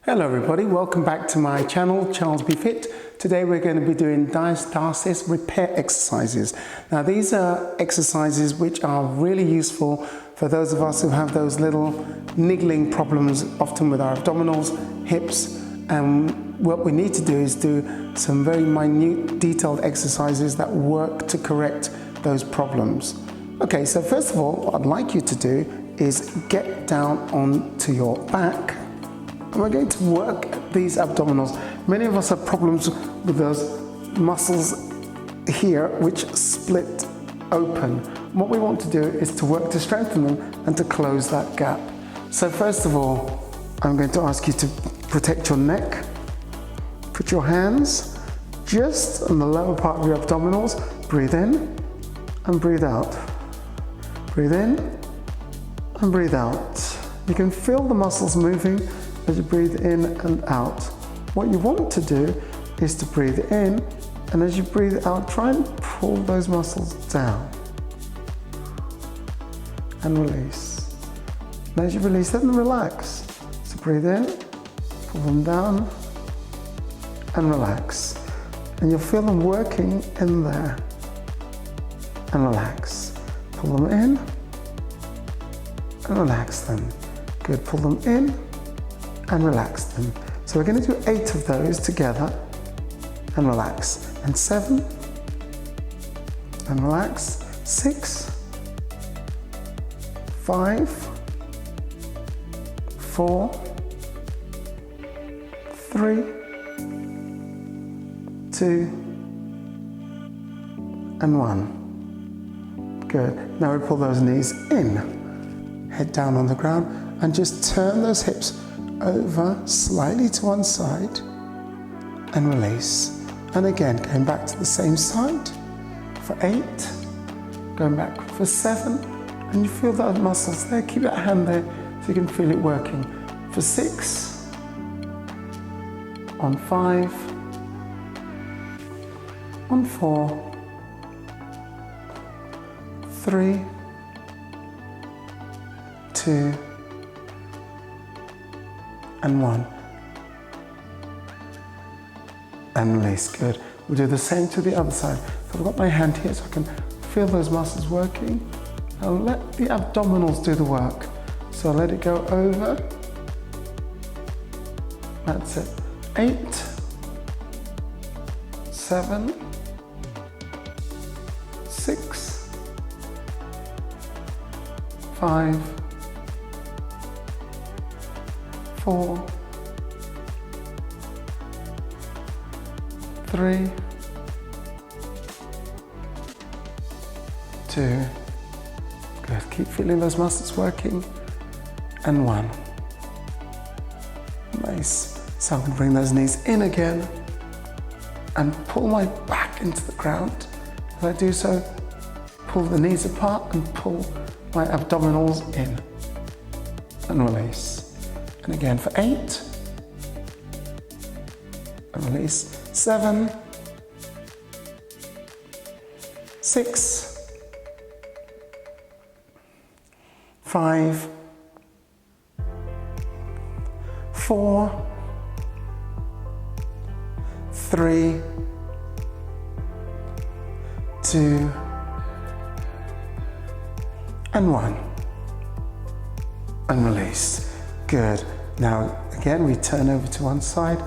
Hello everybody, welcome back to my channel, CharlesBFit. Today we're going to be doing diastasis repair exercises. Now these are exercises which are really useful for those of us who have those little niggling problems often with our abdominals, hips, and what we need to do is do some very minute detailed exercises that work to correct those problems. Okay, so first of all what I'd like you to do is get down onto your back. And we're going to work these abdominals. Many of us have problems with those muscles here which split open. What we want to do is to work to strengthen them and to close that gap. So first of all, I'm going to ask you to protect your neck. Put your hands just on the lower part of your abdominals. Breathe in and breathe out. Breathe in and breathe out. You can feel the muscles moving as you breathe in and out. What you want to do is to breathe in, and as you breathe out, try and pull those muscles down and release. And as you release, let them relax. So breathe in, pull them down and relax. And you'll feel them working in there. And relax. Pull them in and relax them. Good, pull them in and relax them. So we're going to do 8 of those together and relax. And 7 and relax. 6, 5, 4, 3, 2, and 1. Good. Now we pull those knees in, head down on the ground, and just turn those hips over slightly to one side and release. And again, going back to the same side for 8, going back for 7, and you feel those muscles there. Keep that hand there so you can feel it working. For 6, on 5, on 4, 3, 2, and 1. And release. Good. We'll do the same to the other side. So I've got my hand here so I can feel those muscles working. Now let the abdominals do the work. So let it go over. That's it. 8, 7, 6, 5, 4, 3, 2, good. Keep feeling those muscles working, and 1. Nice. So I'm going to bring those knees in again and pull my back into the ground. As I do so, pull the knees apart and pull my abdominals in and release. And again for 8, and release. 7, 6, 5, 4, 3, 2, and 1. And release. Good. Now again, we turn over to one side.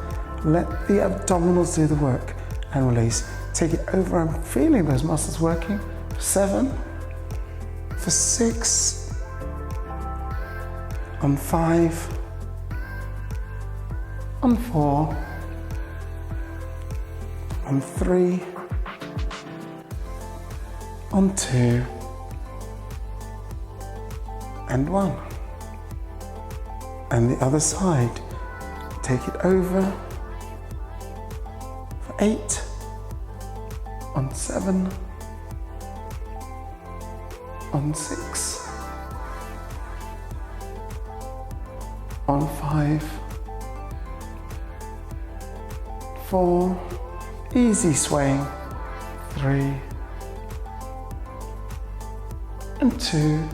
Let the abdominals do the work and release. Take it over. I'm feeling those muscles working. For 7, for 6, on 5, on 4, on 3, on 2, and 1. And the other side, take it over for 8, on 7, on 6, on 5, 4, easy swaying, 3, and 2,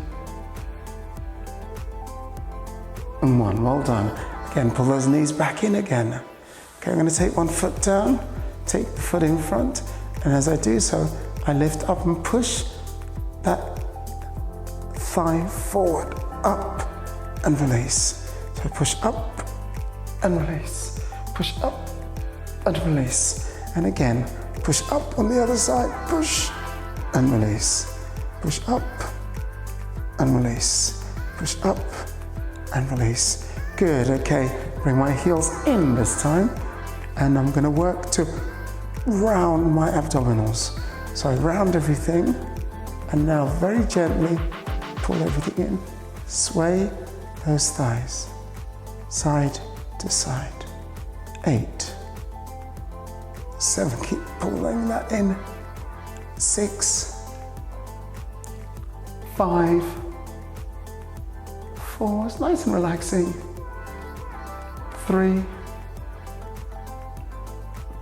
and 1. Well done. Again, pull those knees back in again. Okay, I'm going to take one foot down, take the foot in front, and as I do so, I lift up and push that thigh forward, up and release. So push up and release, push up and release. And again, push up on the other side, push and release, push up and release, push up and release. Good, okay, bring my heels in this time, and I'm gonna work to round my abdominals. So I round everything, and now very gently pull everything in. Sway those thighs, side to side. 8, 7, keep pulling that in. 6, 5, 4, it's nice and relaxing. 3,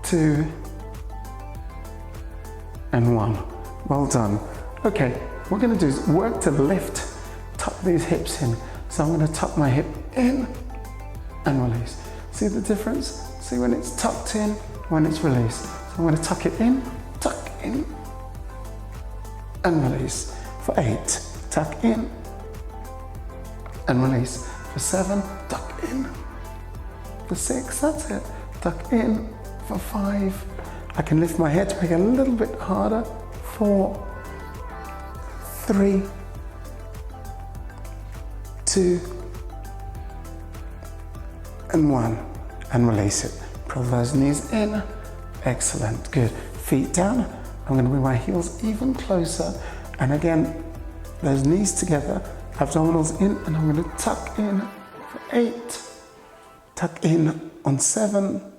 2, and 1. Well done. Okay, what we're going to do is work to lift, tuck these hips in. So I'm going to tuck my hip in and release. See the difference? See when it's tucked in, when it's released. So I'm going to tuck it in, and release. For 8, tuck in and release. For 7, tuck in. For 6, that's it, tuck in. For 5, I can lift my head to make it a little bit harder. 4, 3, 2, and 1, and release it. Pull those knees in. Excellent, good. Feet down. I'm going to bring my heels even closer, and again, those knees together, abdominals in, and I'm going to tuck in for 8, tuck in on 7,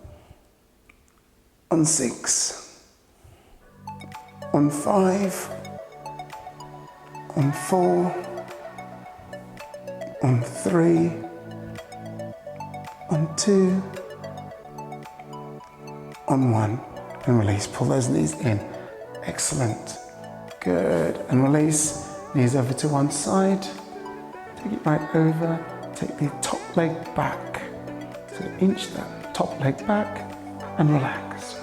on 6, on 5, on 4, on 3, on 2, on 1, and release. Pull those knees in. Excellent. Good. And release. Knees over to one side. Take it right over. Take the top leg back. So inch that top leg back and relax.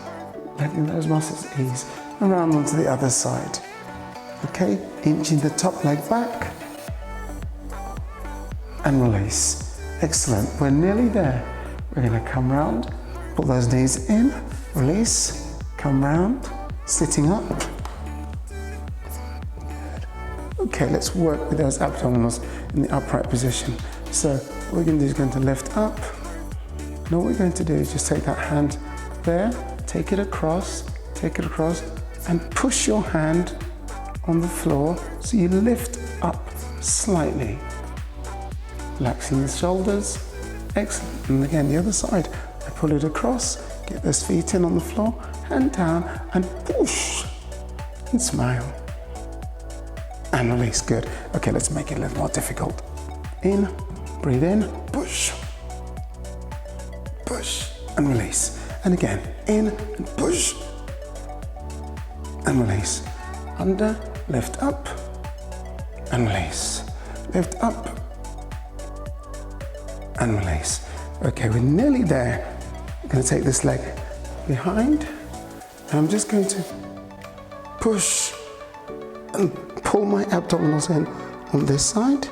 Letting those muscles ease. Around onto the other side. Okay, inching the top leg back and release. Excellent, we're nearly there. We're going to come round, pull those knees in, release, come round, sitting up. Good. Okay, let's work with those abdominals in the upright position. So what we're going to do is going to lift up. And what we're going to do is just take that hand there, take it across, and push your hand on the floor so you lift up slightly. Relaxing the shoulders. Excellent. And again, the other side. I pull it across, get those feet in on the floor, hand down, and push. And smile. And release. Good. Okay, let's make it a little more difficult. In, breathe in, push. Push, and release. And again, in, and push. And release. Under, lift up, and release. Lift up, and release. Okay, we're nearly there. I'm going to take this leg behind, and I'm just going to push and pull my abdominals in on this side,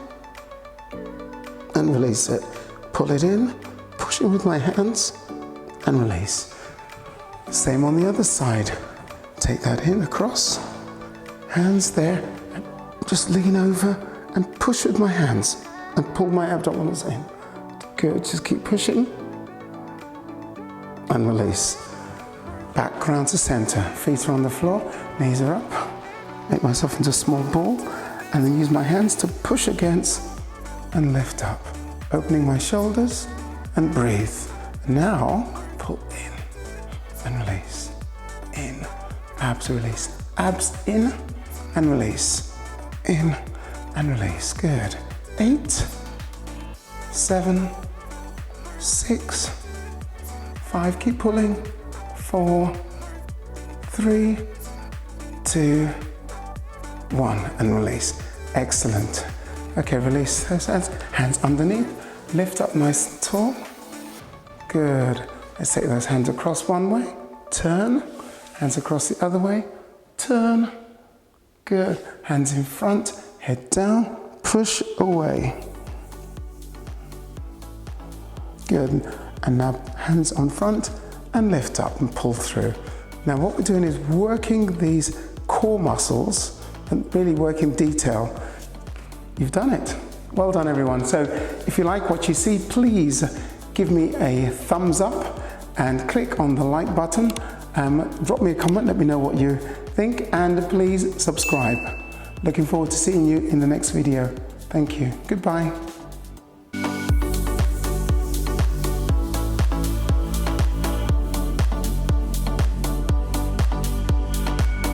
and release it. Pull it in, push it with my hands, and release. Same on the other side. Take that in, across, hands there, and just lean over and push with my hands and pull my abdominals in. Good, just keep pushing and release. Back round to center, feet are on the floor, knees are up. Make myself into a small ball and then use my hands to push against and lift up. Opening my shoulders and breathe. Now, pull in and release. In, abs release. Abs in and release. In and release. Good. 8, 7, 6, 5, keep pulling. 4, 3, 2, 1, and release. Excellent. Okay, release those hands. Hands underneath. Lift up nice and tall. Good. Let's take those hands across one way, turn, hands across the other way, turn. Good. Hands in front, head down, push away. Good. And now hands on front and lift up and pull through. Now what we're doing is working these core muscles and really working detail. You've done it. Well done, everyone. So if you like what you see, please give me a thumbs up and click on the like button. Drop me a comment, let me know what you think, and please subscribe. Looking forward to seeing you in the next video. Thank you. Goodbye.